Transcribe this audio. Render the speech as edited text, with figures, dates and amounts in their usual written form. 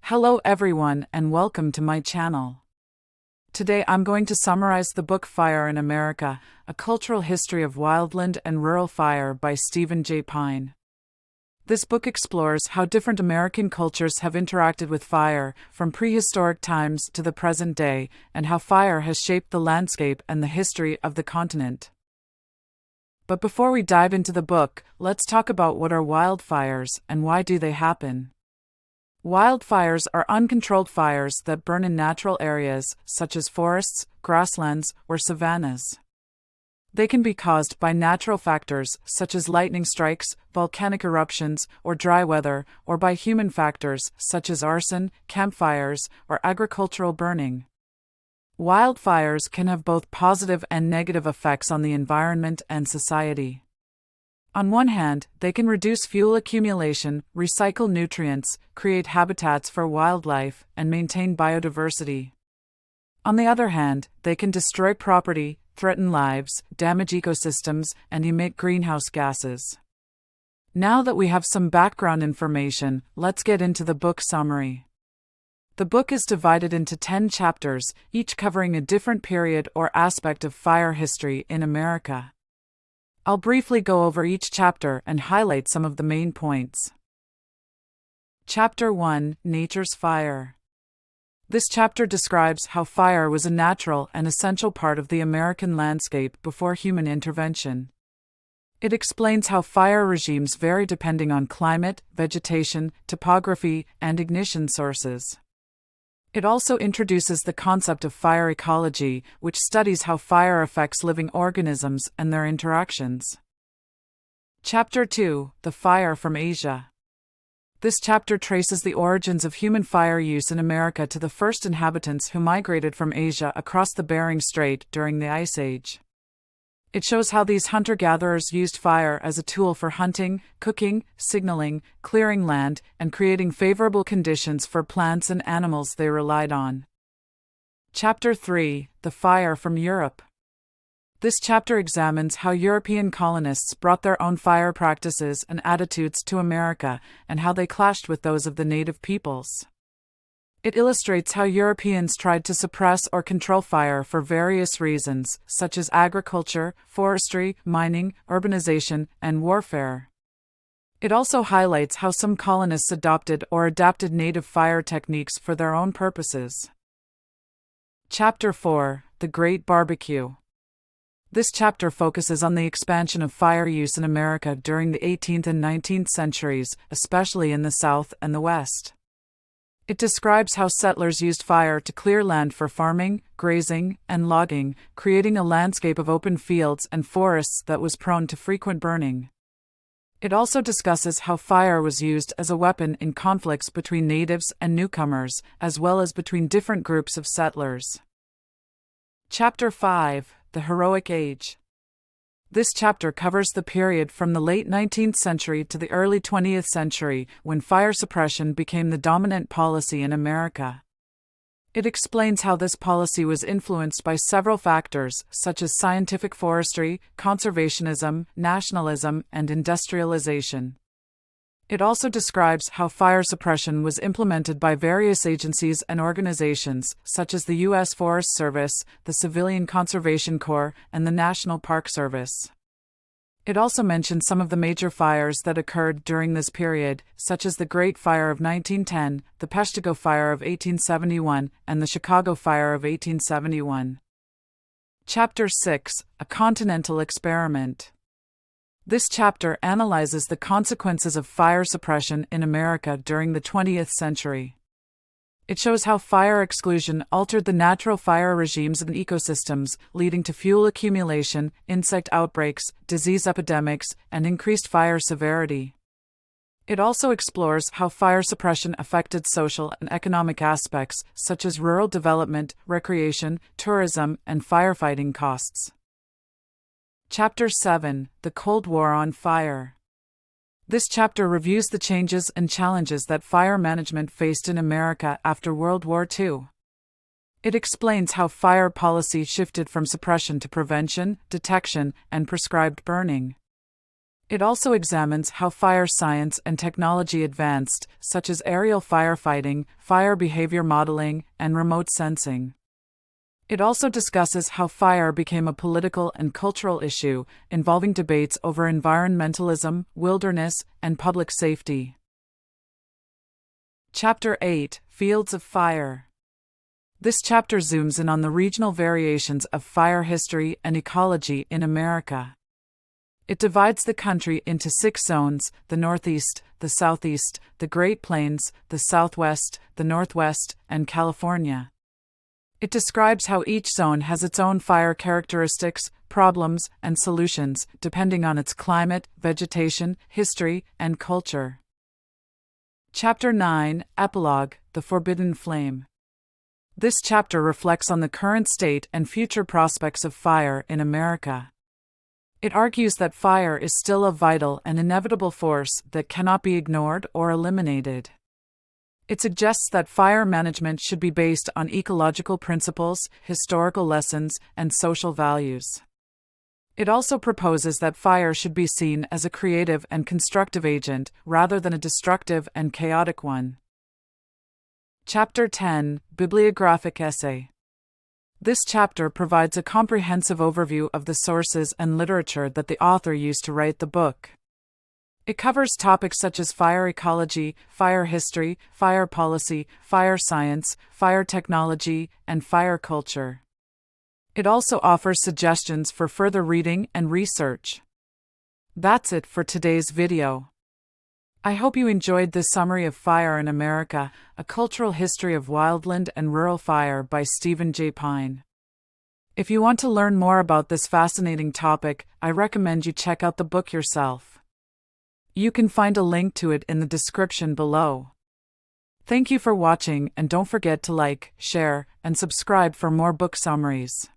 Hello everyone and welcome to my channel. Today I'm going to summarize the book Fire in America, A Cultural History of Wildland and Rural Fire by Stephen J. Pyne. This book explores how different American cultures have interacted with fire, from prehistoric times to the present day, and how fire has shaped the landscape and the history of the continent. But before we dive into the book, let's talk about what are wildfires and why do they happen. Wildfires are uncontrolled fires that burn in natural areas, such as forests, grasslands, or savannas. They can be caused by natural factors, such as lightning strikes, volcanic eruptions, or dry weather, or by human factors, such as arson, campfires, or agricultural burning. Wildfires can have both positive and negative effects on the environment and society. On one hand, they can reduce fuel accumulation, recycle nutrients, create habitats for wildlife, and maintain biodiversity. On the other hand, they can destroy property, threaten lives, damage ecosystems, and emit greenhouse gases. Now that we have some background information, let's get into the book summary. The book is divided into 10 chapters, each covering a different period or aspect of fire history in America. I'll briefly go over each chapter and highlight some of the main points. Chapter 1: Nature's Fire. This chapter describes how fire was a natural and essential part of the American landscape before human intervention. It explains how fire regimes vary depending on climate, vegetation, topography, and ignition sources. It also introduces the concept of fire ecology, which studies how fire affects living organisms and their interactions. Chapter 2: The Fire from Asia. This chapter traces the origins of human fire use in America to the first inhabitants who migrated from Asia across the Bering Strait during the Ice Age. It shows how these hunter-gatherers used fire as a tool for hunting, cooking, signaling, clearing land, and creating favorable conditions for plants and animals they relied on. Chapter 3: The Fire from Europe. This chapter examines how European colonists brought their own fire practices and attitudes to America, and how they clashed with those of the native peoples. It illustrates how Europeans tried to suppress or control fire for various reasons, such as agriculture, forestry, mining, urbanization, and warfare. It also highlights how some colonists adopted or adapted native fire techniques for their own purposes. Chapter 4: The Great Barbecue. This chapter focuses on the expansion of fire use in America during the 18th and 19th centuries, especially in the South and the West. It describes how settlers used fire to clear land for farming, grazing, and logging, creating a landscape of open fields and forests that was prone to frequent burning. It also discusses how fire was used as a weapon in conflicts between natives and newcomers, as well as between different groups of settlers. Chapter 5: The Heroic Age. This chapter covers the period from the late 19th century to the early 20th century, when fire suppression became the dominant policy in America. It explains how this policy was influenced by several factors, such as scientific forestry, conservationism, nationalism, and industrialization. It also describes how fire suppression was implemented by various agencies and organizations, such as the U.S. Forest Service, the Civilian Conservation Corps, and the National Park Service. It also mentions some of the major fires that occurred during this period, such as the Great Fire of 1910, the Peshtigo Fire of 1871, and the Chicago Fire of 1871. Chapter 6: A Continental Experiment. This chapter analyzes the consequences of fire suppression in America during the 20th century. It shows how fire exclusion altered the natural fire regimes and ecosystems, leading to fuel accumulation, insect outbreaks, disease epidemics, and increased fire severity. It also explores how fire suppression affected social and economic aspects, such as rural development, recreation, tourism, and firefighting costs. Chapter 7: The Cold War on Fire. This chapter reviews the changes and challenges that fire management faced in America after World War II. It explains how fire policy shifted from suppression to prevention, detection, and prescribed burning. It also examines how fire science and technology advanced, such as aerial firefighting, fire behavior modeling, and remote sensing. It also discusses how fire became a political and cultural issue, involving debates over environmentalism, wilderness, and public safety. Chapter 8: Fields of Fire. This chapter zooms in on the regional variations of fire history and ecology in America. It divides the country into 6 zones: the Northeast, the Southeast, the Great Plains, the Southwest, the Northwest, and California. It describes how each zone has its own fire characteristics, problems, and solutions, depending on its climate, vegetation, history, and culture. Chapter 9: Epilogue: The Forbidden Flame. This chapter reflects on the current state and future prospects of fire in America. It argues that fire is still a vital and inevitable force that cannot be ignored or eliminated. It suggests that fire management should be based on ecological principles, historical lessons, and social values. It also proposes that fire should be seen as a creative and constructive agent, rather than a destructive and chaotic one. Chapter 10: Bibliographic Essay. This chapter provides a comprehensive overview of the sources and literature that the author used to write the book. It covers topics such as fire ecology, fire history, fire policy, fire science, fire technology, and fire culture. It also offers suggestions for further reading and research. That's it for today's video. I hope you enjoyed this summary of Fire in America, A Cultural History of Wildland and Rural Fire by Stephen J. Pyne. If you want to learn more about this fascinating topic, I recommend you check out the book yourself. You can find a link to it in the description below. Thank you for watching, and don't forget to like, share, and subscribe for more book summaries.